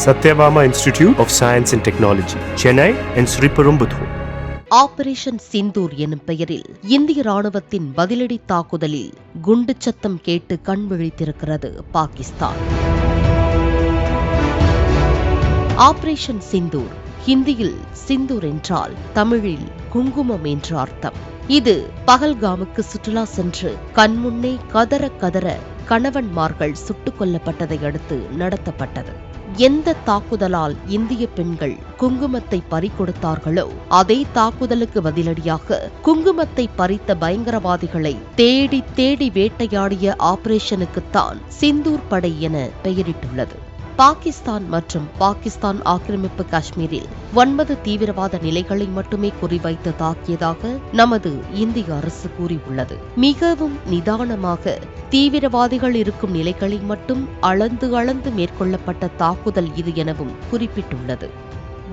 Satyabama Institute of Science and Technology, Chennai and Sriperumbudur. Operation Sindoor எனும் பெயரில் இந்திய ராணுவத்தின் பதிலடி தாக்குதலில் குண்டு சத்தம் கேட்டு கண் விழித்திருக்கிறது பாகிஸ்தான். ஆபரேஷன் சிந்தூர் ஹிந்தியில் சிந்தூர் என்றால் தமிழில் குங்குமம் என்று அர்த்தம். இது பகல்காமுக்கு சுற்றுலா சென்று கண்முன்னே கதற கதற கணவன்மார்கள் சுட்டுக் கொல்லப்பட்டதை அடுத்து நடத்தப்பட்டது. எந்த தாக்குதலால் இந்திய பெண்கள் குங்குமத்தை பறிகொடுத்தார்களோ அதே தாக்குதலுக்கு பதிலடியாக குங்குமத்தை பறித்த பயங்கரவாதிகளை தேடி தேடி வேட்டையாடிய ஆபரேஷனுக்குத்தான் சிந்தூர் படை என பெயரிட்டுள்ளது. பாகிஸ்தான் மற்றும் பாகிஸ்தான் ஆக்கிரமிப்பு காஷ்மீரில் 9 தீவிரவாத நிலைகளை மட்டுமே குறிவைத்து தாக்கியதாக நமது இந்திய அரசு கூறியுள்ளது. மிகவும் நிதானமாக தீவிரவாதிகள் இருக்கும் நிலைகளை மட்டும் அளந்து மேற்கொள்ளப்பட்ட தாக்குதல் இது எனவும் குறிப்பிட்டுள்ளது.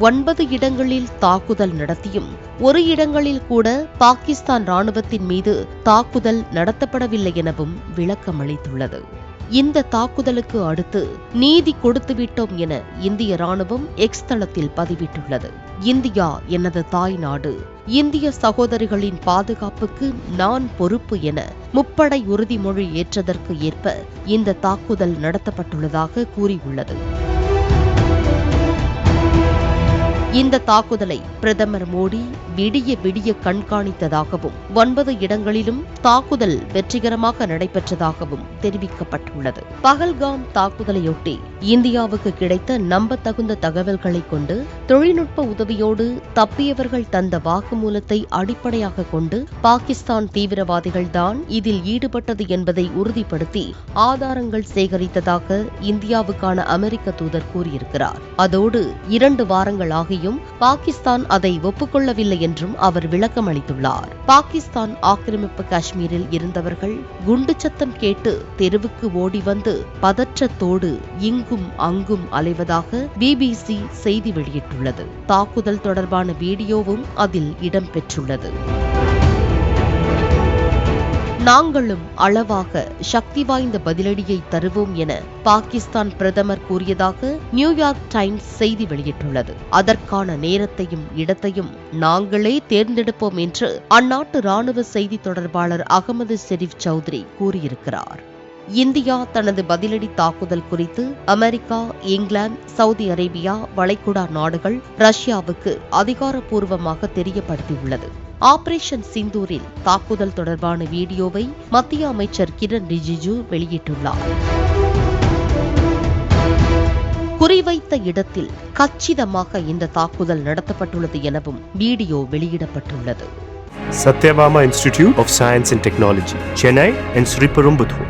9 இடங்களில் தாக்குதல் நடத்தியும் ஒரு இடங்களில் கூட பாகிஸ்தான் ராணுவத்தின் மீது தாக்குதல் நடத்தப்படவில்லை எனவும் விளக்கமளித்துள்ளது. இந்த தாக்குதலுக்கு அடுத்து நீதி கொடுத்துவிட்டோம் என இந்திய ராணுவம் எக்ஸ் தளத்தில் பதிவிட்டுள்ளது. இந்தியா எனது தாய் நாடு, இந்திய சகோதரிகளின் பாதுகாப்புக்கு நான் பொறுப்பு என முப்படை உறுதிமொழி ஏற்றதற்கு ஏற்ப இந்த தாக்குதல் நடத்தப்பட்டுள்ளதாக கூறியுள்ளது. இந்த தாக்குதலை பிரதமர் மோடி விடிய கண்காணித்ததாகவும் 9 இடங்களிலும் தாக்குதல் வெற்றிகரமாக நடைபெற்றதாகவும் தெரிவிக்கப்பட்டுள்ளது. பகல்காம் தாக்குதலையொட்டி இந்தியாவுக்கு கிடைத்த நம்பத்தகுந்த தகவல்களை கொண்டு தொழில்நுட்ப உதவியோடு தப்பியவர்கள் தந்த வாக்குமூலத்தை அடிப்படையாக கொண்டு பாகிஸ்தான் தீவிரவாதிகள் தான் இதில் ஈடுபட்டது என்பதை உறுதிப்படுத்தி ஆதாரங்கள் சேகரித்ததாக இந்தியாவுக்கான அமெரிக்க தூதர் கூறியிருக்கிறார். அதோடு 2 வாரங்கள் ஆகியும் பாகிஸ்தான் அதை ஒப்புக்கொள்ளவில்லை என்றும் அவர் விளக்கமளித்துள்ளார். பாகிஸ்தான் ஆக்கிரமிப்பு காஷ்மீரில் இருந்தவர்கள் குண்டு சத்தம் கேட்டு தெருவுக்கு ஓடி வந்து பதற்றத்தோடு இங்கும் அங்கும் அலைவதாக BBC செய்தி வெளியிட்டுள்ளது. தாக்குதல் தொடர்பான வீடியோவும் அதில் இடம்பெற்றுள்ளது. நாங்களும் அளவாக சக்தி வாய்ந்த பதிலடியை தருவோம் என பாகிஸ்தான் பிரதமர் கூறியதாக நியூயார்க் டைம்ஸ் செய்தி வெளியிட்டுள்ளது. அதற்கான நேரத்தையும் இடத்தையும் நாங்களே தேர்ந்தெடுப்போம் என்று அந்நாட்டு ராணுவ செய்தி தொடர்பாளர் அகமது ஷெரீப் சௌத்ரி கூறியிருக்கிறார். இந்தியா தனது பதிலடி தாக்குதல் குறித்து அமெரிக்கா, இங்கிலாந்து, சவுதி அரேபியா, வளைகுடா நாடுகள், ரஷ்யாவுக்கு அதிகாரப்பூர்வமாக தெரியப்படுத்தியுள்ளது. ஆபரேஷன் சிந்தூரில் தாக்குதல் தொடர்பான வீடியோவை மத்திய அமைச்சர் கிரண் ரிஜிஜு வெளியிட்டுள்ளார். குறிவைத்த இடத்தில் கச்சிதமாக இந்த தாக்குதல் நடத்தப்பட்டுள்ளது எனவும் வீடியோ வெளியிடப்பட்டுள்ளது. Satyabama Institute of Science and Technology, Chennai and Sriperumbudur.